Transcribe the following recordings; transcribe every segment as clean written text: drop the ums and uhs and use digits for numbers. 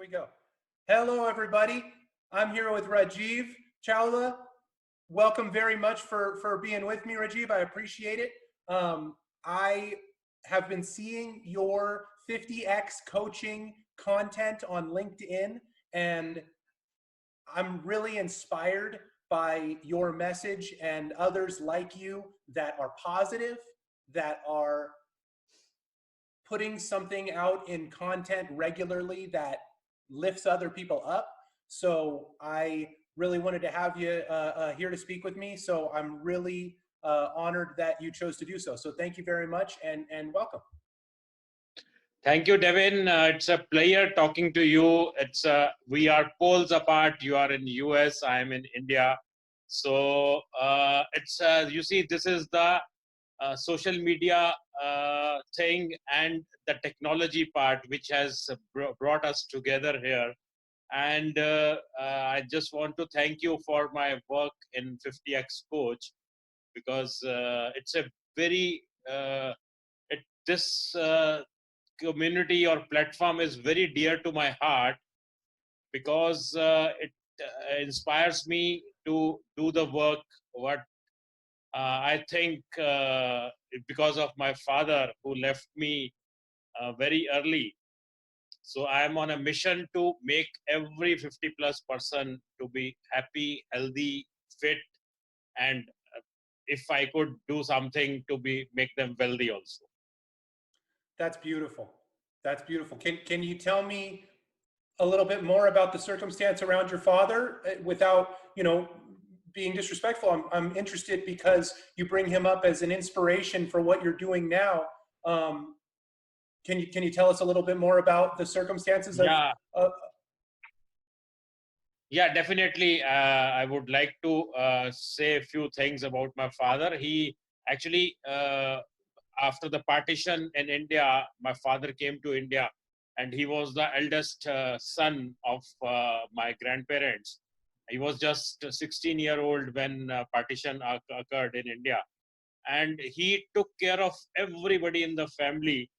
go. Hello, everybody. I'm here with Rajiv Chawla. Welcome very much for being with me, Rajiv. I appreciate it. I have been seeing your 50x coaching content on LinkedIn, and I'm really inspired by your message and others like you that are positive, that are putting something out in content regularly that lifts other people up. So I really wanted to have you here to speak with me. So I'm really honored that you chose to do so. So thank you very much and welcome. Thank you, Devin. It's a pleasure talking to you. We are poles apart. You are in US, I am in India. So you see, this is the social media thing and the technology part, which has brought us together here. And I just want to thank you for my work in 50X Coach, because it's a very, this community or platform is very dear to my heart, because it inspires me to do the work what I think because of my father, who left me very early. So I am on a mission to make every 50+ person to be happy, healthy, fit, and if I could do something to make them wealthy also. That's beautiful. That's beautiful. Can you tell me a little bit more about the circumstance around your father without, being disrespectful? I'm interested because you bring him up as an inspiration for what you're doing now. Can you tell us a little bit more about the circumstances? Yeah, definitely. I would like to say a few things about my father. He actually, after the partition in India, my father came to India, and he was the eldest son of my grandparents. He was just 16-year-old when partition occurred in India. And he took care of everybody in the family,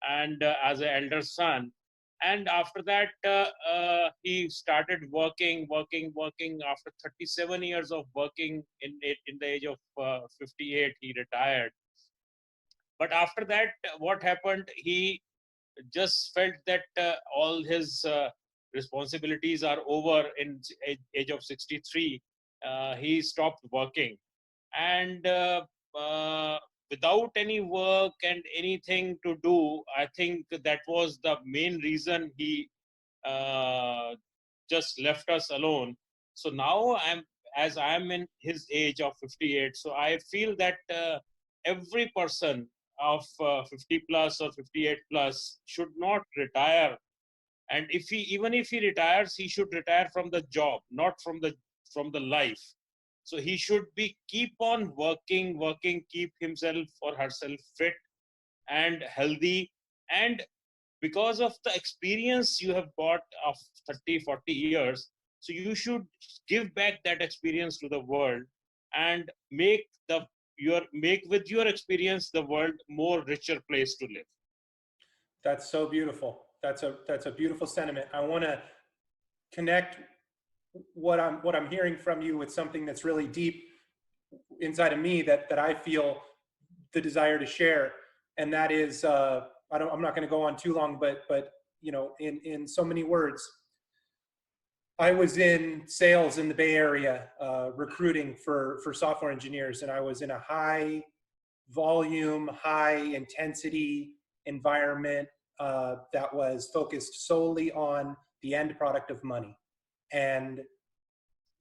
and as an elder son. And after that, he started working. After 37 years of working, in the age of 58, he retired. But after that, what happened? He just felt that all his responsibilities are over in age of 63. He stopped working, and without any work and anything to do, I think that was the main reason he just left us alone. So now as I'm in his age of 58, so I feel that every person of 50 plus or 58 plus should not retire. And even if he retires, he should retire from the job, not from the life. So he should keep on working, keep himself or herself fit and healthy. And because of the experience you have got of 30, 40 years, so you should give back that experience to the world and make with your experience the world more richer place to live. That's so beautiful. That's a beautiful sentiment. I want to connect what I'm hearing from you with something that's really deep inside of me that I feel the desire to share, and that is I'm not going to go on too long, but in so many words, I was in sales in the Bay Area, recruiting for software engineers, and I was in a high volume, high intensity environment that was focused solely on the end product of money. And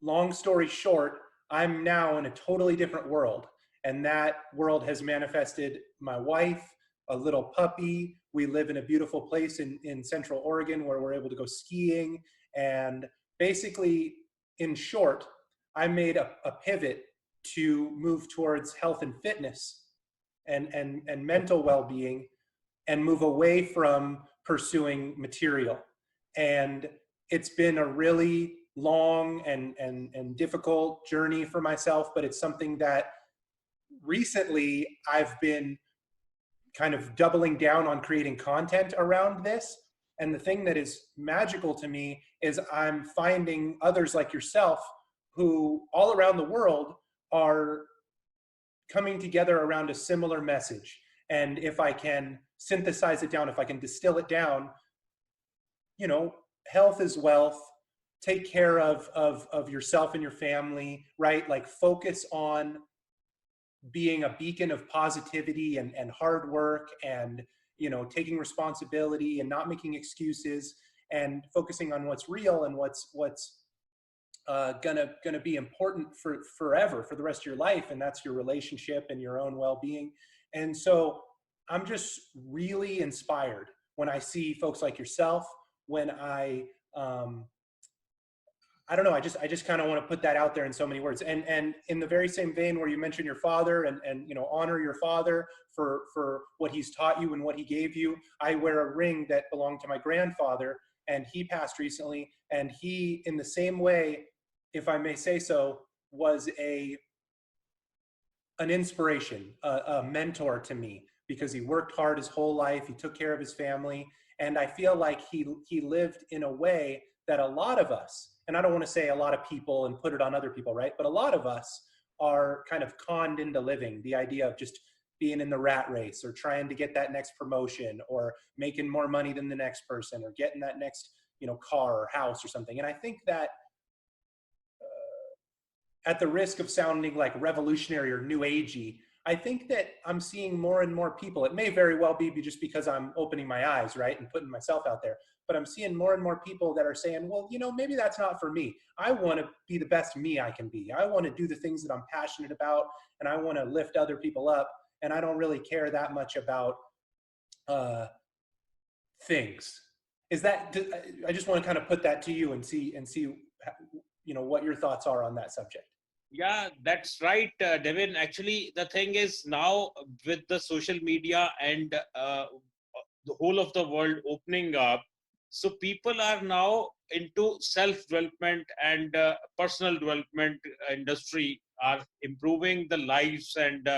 long story short, I'm now in a totally different world. And that world has manifested my wife, a little puppy. We live in a beautiful place in Central Oregon where we're able to go skiing. And basically, in short, I made a pivot to move towards health and fitness and mental well-being, and move away from pursuing material. And it's been a really long and difficult journey for myself, but it's something that recently I've been kind of doubling down on creating content around this. And the thing that is magical to me is I'm finding others like yourself who all around the world are coming together around a similar message. And if I can synthesize it down, if I can distill it down, health is wealth. Take care of yourself and your family, right? Like focus on being a beacon of positivity and hard work and, taking responsibility and not making excuses and focusing on what's real and what's gonna be important for forever, for the rest of your life, and that's your relationship and your own well-being. And so I'm just really inspired when I see folks like yourself. When I don't know, I just kind of want to put that out there in so many words. And in the very same vein where you mentioned your father and honor your father for what he's taught you and what he gave you. I wear a ring that belonged to my grandfather, and he passed recently, and he, in the same way, if I may say so, was an inspiration, a mentor to me, because he worked hard his whole life. He took care of his family. And I feel like he lived in a way that a lot of us, and I don't want to say a lot of people and put it on other people, right? But a lot of us are kind of conned into living the idea of just being in the rat race or trying to get that next promotion or making more money than the next person or getting that next, car or house or something. And I think that at the risk of sounding like revolutionary or new agey, I think that I'm seeing more and more people. It may very well be just because I'm opening my eyes, right, and putting myself out there. But I'm seeing more and more people that are saying, well, maybe that's not for me. I want to be the best me I can be. I want to do the things that I'm passionate about, and I want to lift other people up. And I don't really care that much about things. I just want to kind of put that to you and see, what your thoughts are on that subject. Yeah, that's right, Devin. Actually, the thing is now with the social media and the whole of the world opening up, so people are now into self-development and personal development industry are improving the lives and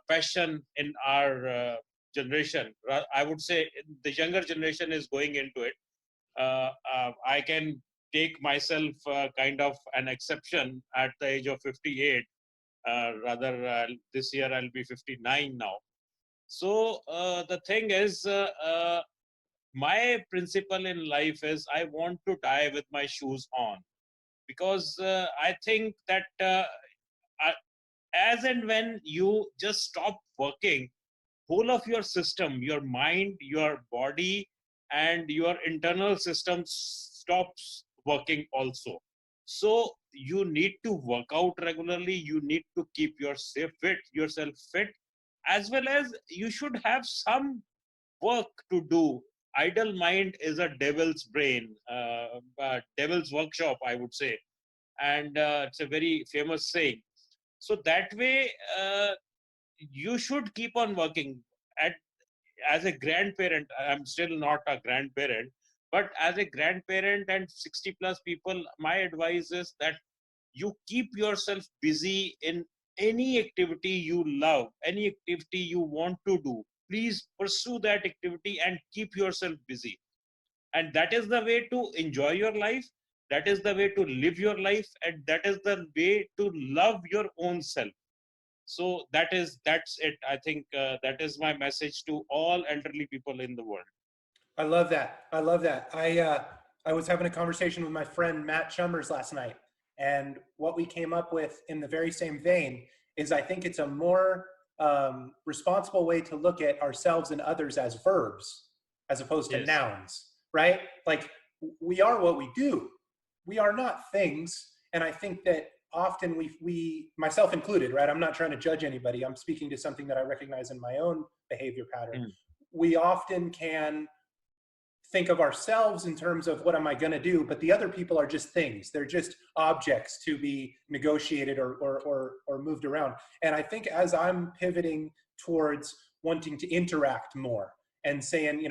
passion in our generation. I would say the younger generation is going into it. I can take myself kind of an exception at the age of 58. This year I'll be 59 now. So the thing is, my principle in life is I want to die with my shoes on, because I think that as and when you just stop working, whole of your system, your mind, your body, and your internal system stops working also. So you need to work out regularly. You need to keep yourself fit, as well as you should have some work to do. Idle mind is a devil's brain, devil's workshop, I would say. And it's a very famous saying. So that way, you should keep on working. At As a grandparent, I'm still not a grandparent, but as a grandparent and 60 plus people, my advice is that you keep yourself busy in any activity you love, any activity you want to do. Please pursue that activity and keep yourself busy. And that is the way to enjoy your life. That is the way to live your life. And that is the way to love your own self. So that's it. I think that is my message to all elderly people in the world. I love that. I love that. I was having a conversation with my friend Matt Chummers last night, and what we came up with in the very same vein is I think it's a more responsible way to look at ourselves and others as verbs as opposed to Yes. nouns, right? Like we are what we do. We are not things. And I think that often we myself included, right? I'm not trying to judge anybody. I'm speaking to something that I recognize in my own behavior pattern. We often can think of ourselves in terms of what am I going to do, but the other people are just things. They're just objects to be negotiated or moved around. And I think as I'm pivoting towards wanting to interact more and saying,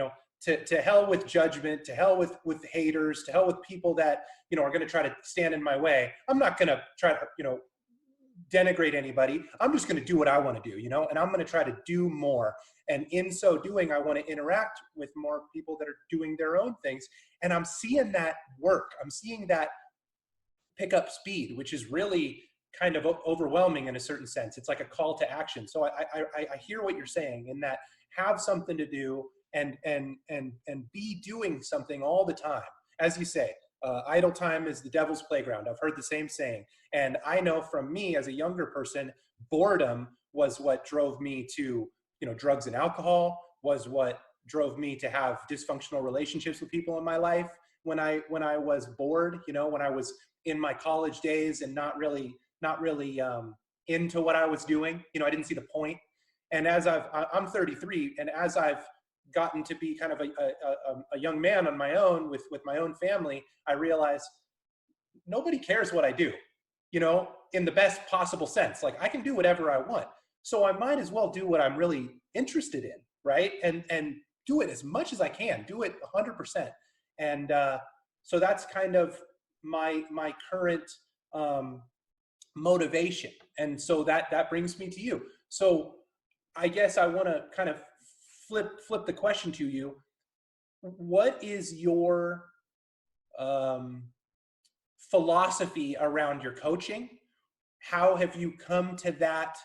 to hell with judgment, to hell with haters, to hell with people that, are going to try to stand in my way. I'm not going to try to, denigrate anybody. I'm just going to do what I want to do, and I'm going to try to do more. And in so doing, I want to interact with more people that are doing their own things. And I'm seeing that work. I'm seeing that pick up speed, which is really kind of overwhelming in a certain sense. It's like a call to action. So I hear what you're saying in that have something to do and be doing something all the time. As you say, idle time is the devil's playground. I've heard the same saying. And I know from me as a younger person, boredom was what drove me to, drugs and alcohol, was what drove me to have dysfunctional relationships with people in my life when I was bored, when I was in my college days and not really into what I was doing. I didn't see the point. And as I'm 33, and as I've gotten to be kind of a young man on my own with my own family, I realize nobody cares what I do, in the best possible sense. Like I can do whatever I want. So I might as well do what I'm really interested in, right? And do it as much as I can, do it 100%. And so that's kind of my current motivation. And so that brings me to you. So I guess I want to kind of flip the question to you. What is your philosophy around your coaching? How have you come to that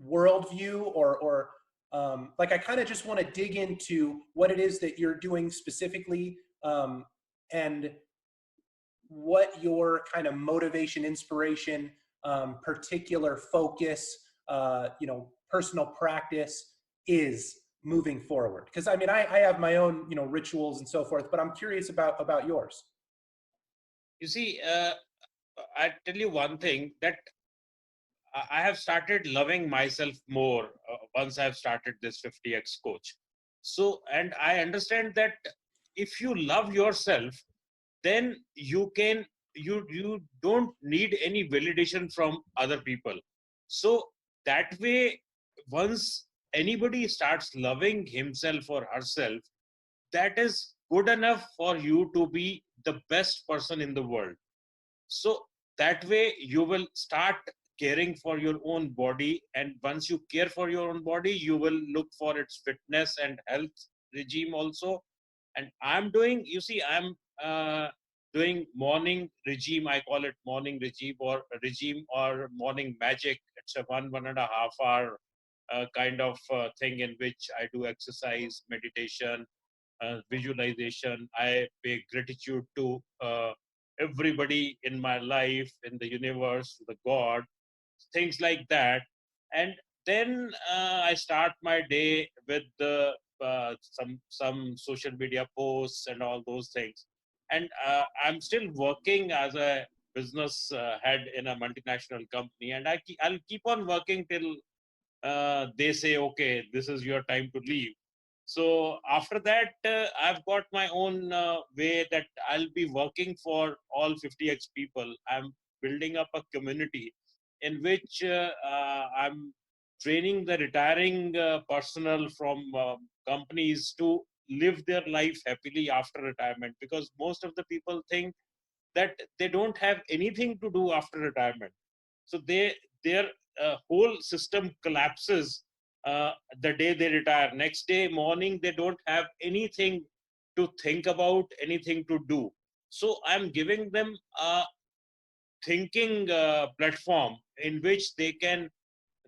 worldview, or like I kind of just want to dig into what it is that you're doing specifically, and what your kind of motivation, inspiration, particular focus, personal practice is moving forward. Because I mean, I have my own, rituals and so forth, but I'm curious about yours. You see, I tell you one thing, that I have started loving myself more once I've started this 50x coach. So, and I understand that if you love yourself, then you don't need any validation from other people. So that way, once anybody starts loving himself or herself, that is good enough for you to be the best person in the world. So that way you will start caring for your own body, and once you care for your own body, you will look for its fitness and health regime also. And I'm doing, I'm doing morning regime. I call it morning regime or morning magic. It's a 1.5 hour kind of thing in which I do exercise, meditation, visualization. I pay gratitude to everybody in my life, in the universe, the God, things like that. And then I start my day with some social media posts and all those things. And I'm still working as a business head in a multinational company, and I'll keep on working till they say, okay, this is your time to leave. So after that, I've got my own way that I'll be working for all 50x people. I'm building up a community in which I'm training the retiring personnel from companies to live their life happily after retirement, because most of the people think that they don't have anything to do after retirement. So their whole system collapses the day they retire. Next day morning, they don't have anything to think about, anything to do. So I'm giving them a thinking platform in which they can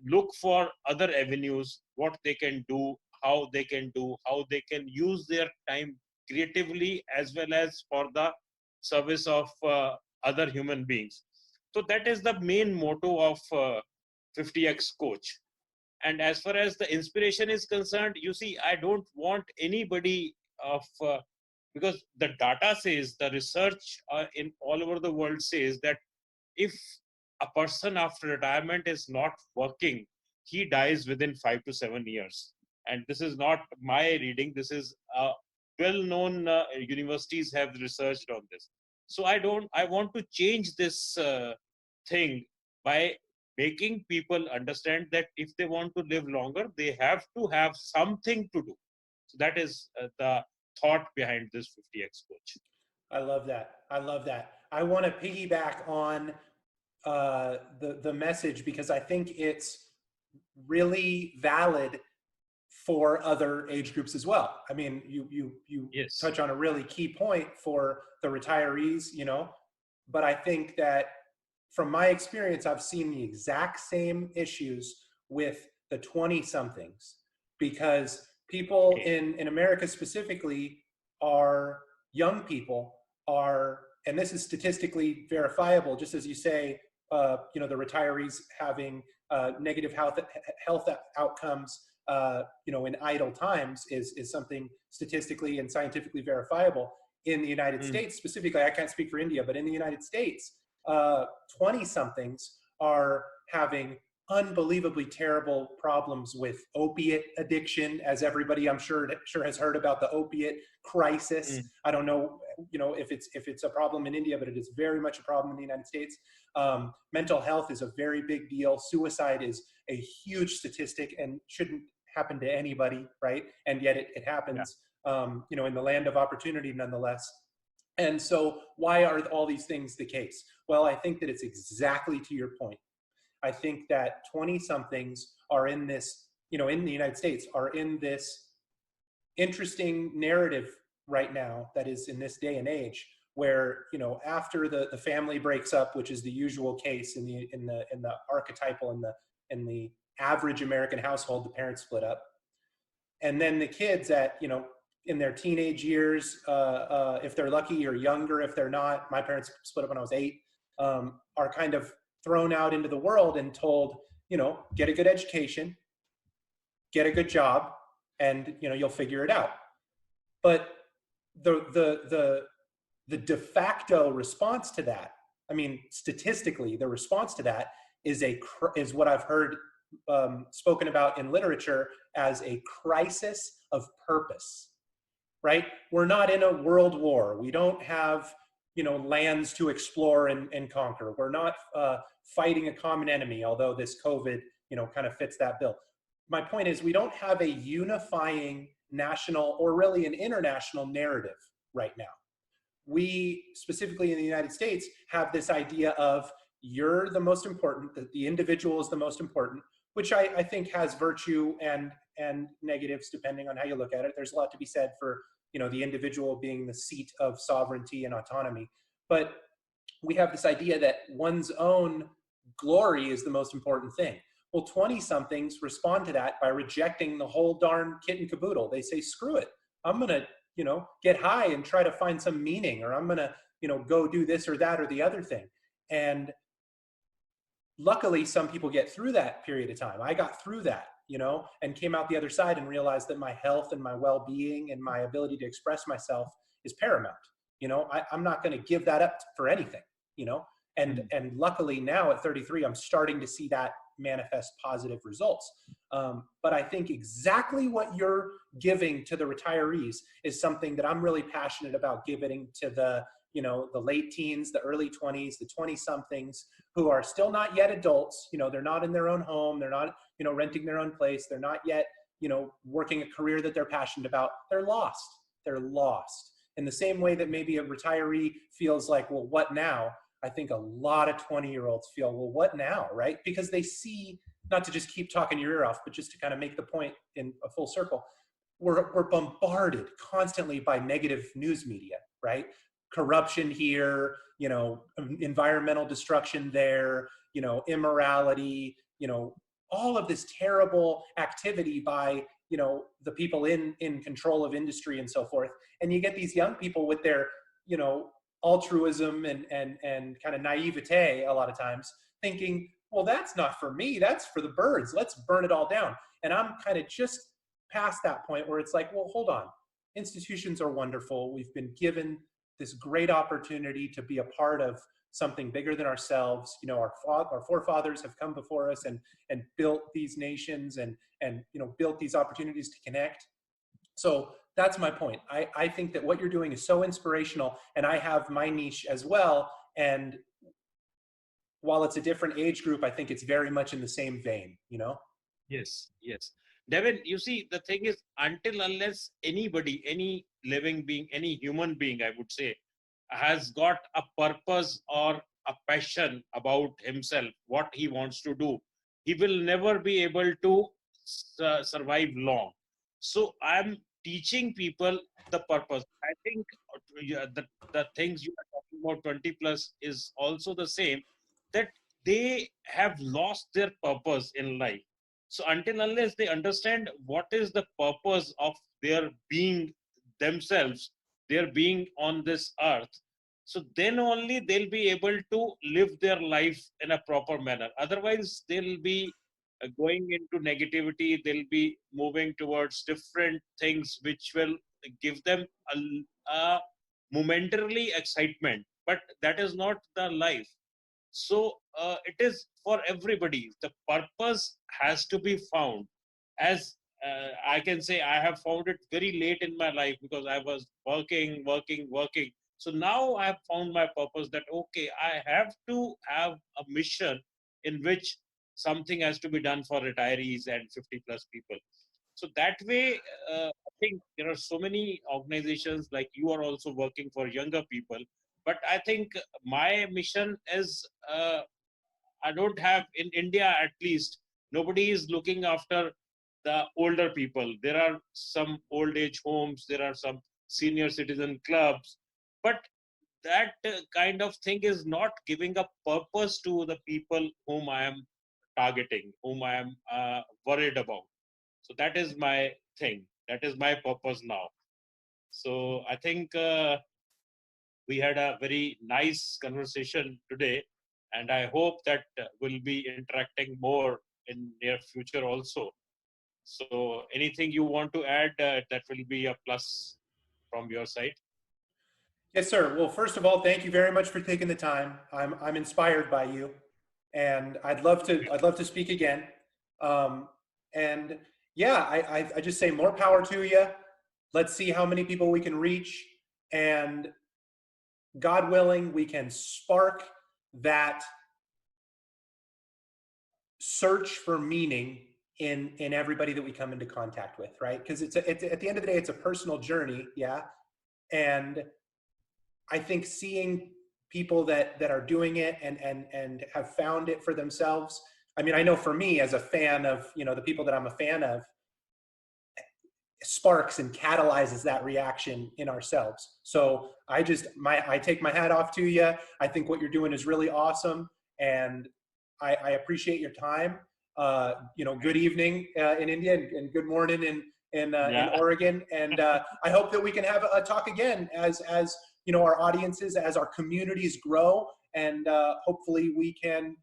look for other avenues, what they can do, how they can do, how they can use their time creatively as well as for the service of other human beings. So that is the main motto of 50x coach. And as far as the inspiration is concerned, I don't want anybody of because the data says, the research in all over the world says that if a person after retirement is not working, he dies within 5 to 7 years. And this is not my reading. This is well-known universities have researched on this. So I want to change this thing by making people understand that if they want to live longer, they have to have something to do. So that is the thought behind this 50x coach. I love that. I love that. I want to piggyback on the message, because I think it's really valid for other age groups as well. I mean, you Yes. touch on a really key point for the retirees, but I think that from my experience, I've seen the exact same issues with the 20 somethings, because people Okay. in America specifically are young people are, and this is statistically verifiable, just as you say, the retirees having negative health outcomes, in idle times is something statistically and scientifically verifiable in the United Mm. States specifically. I can't speak for India, but in the United States, 20 somethings are having unbelievably terrible problems with opiate addiction, as everybody I'm sure has heard about the opiate crisis. Mm. I don't know, if it's a problem in India, but it is very much a problem in the United States. Mental health is a very big deal. Suicide is a huge statistic and shouldn't happen to anybody, right? And yet it Yeah. happens, in the land of opportunity nonetheless. And so why are all these things the case? Well, I think that it's exactly to your point. I think that 20 somethings are in this, in the United States, are in this interesting narrative right now that is in this day and age, where, after the family breaks up, which is the usual case in the archetypal, in the average American household, the parents split up. And then the kids in their teenage years, if they're lucky, or younger if they're not, my parents split up when I was 8, are kind of thrown out into the world and told, get a good education, get a good job, and you'll figure it out. But the de facto response to that, I mean, statistically, the response to that is what I've heard spoken about in literature as a crisis of purpose. Right? We're not in a world war. We don't have lands to explore and conquer. We're not fighting a common enemy, although this COVID kind of fits that bill. My point is, we don't have a unifying national or really an international narrative right now. We, specifically in the United States, have this idea of you're the most important, that the individual is the most important, which I think has virtue and negatives depending on how you look at it. There's a lot to be said for the individual being the seat of sovereignty and autonomy, but we have this idea that one's own glory is the most important thing. Well, 20 somethings respond to that by rejecting the whole darn kit and caboodle. They say, screw it, I'm gonna get high and try to find some meaning, or I'm gonna go do this or that or the other thing. And luckily, some people get through that period of time. I got through that, and came out the other side and realized that my health and my well-being and my ability to express myself is paramount. I'm not going to give that up for anything, and Mm. and luckily now at 33, I'm starting to see that manifest positive results. But I think exactly what you're giving to the retirees is something that I'm really passionate about giving to the late teens, the early 20s, the 20 somethings who are still not yet adults. They're not in their own home. They're not, renting their own place. They're not yet, working a career that they're passionate about. They're lost. They're lost. In the same way that maybe a retiree feels like, well, what now? I think a lot of 20-year-olds feel, well, what now, right? Because they see, not to just keep talking your ear off, but just to kind of make the point in a full circle, we're bombarded constantly by negative news media, right? Corruption here, environmental destruction there, immorality, all of this terrible activity by, the people in control of industry and so forth. And you get these young people with their, altruism and kind of naivete a lot of times, thinking, well, that's not for me, that's for the birds, let's burn it all down. And I'm kind of just past that point where it's like, well, hold on, institutions are wonderful, we've been given this great opportunity to be a part of something bigger than ourselves. Our forefathers have come before us and built these nations and built these opportunities to connect. So that's my point. I think that what you're doing is so inspirational, and I have my niche as well. And while it's a different age group, I think it's very much in the same vein. Yes, yes. Devin, you see, the thing is, until unless anybody, any living being, any human being, I would say, has got a purpose or a passion about himself, what he wants to do, he will never be able to survive long. So I'm teaching people the purpose. I think the things you are talking about 20 plus is also the same, that they have lost their purpose in life. So until unless they understand what is the purpose of their being themselves, their being on this earth, so then only they'll be able to live their life in a proper manner. Otherwise, they'll be going into negativity, they'll be moving towards different things which will give them a momentarily excitement, but that is not the life. So it is for everybody. The purpose has to be found. As I can say, I have found it very late in my life because I was working. So now I have found my purpose, that okay, I have to have a mission in which something has to be done for retirees and 50 plus people. So that way, I think there are so many organizations like you are also working for younger people. But I think my mission is, I don't have, in India at least, nobody is looking after the older people. There are some old age homes, there are some senior citizen clubs, but that kind of thing is not giving a purpose to the people whom I am targeting, whom I am worried about. So that is my thing. That is my purpose now. So I think we had a very nice conversation today, and I hope that we'll be interacting more in near future also. So anything you want to add, that will be a plus from your side? Yes, sir. Well, first of all, thank you very much for taking the time. I'm inspired by you, and I'd love to speak again. Um, and yeah, I just say more power to you. Let's see how many people we can reach, and God willing, we can spark that search for meaning in everybody that we come into contact with, right? Because it's at the end of the day, it's a personal journey, yeah. And I think seeing people that are doing it and have found it for themselves. I mean, I know for me as a fan of, you know, the people that I'm a fan of, sparks and catalyzes that reaction in ourselves. So I take my hat off to you. I think what you're doing is really awesome, and I appreciate your time. You know, good evening in India, and good morning in Yeah, Oregon. And I hope that we can have a talk again as you know, our audiences, as our communities grow, and hopefully we can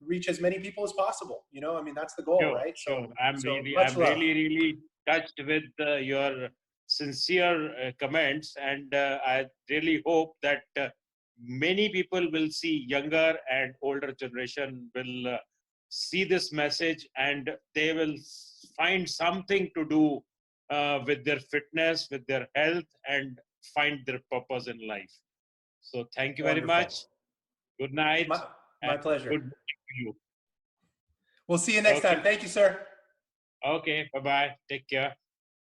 reach as many people as possible. You know, I mean, that's the goal, sure, right? sure. So much love. Really touched with your sincere comments, and I really hope that many people will see, younger and older generation will see this message, and they will find something to do with their fitness, with their health, and find their purpose in life. So thank you very Wonderful. much. Good night, My, and my pleasure. good morning to you. We'll see you next Okay. time. Thank you, sir. Okay. Bye bye. Take care.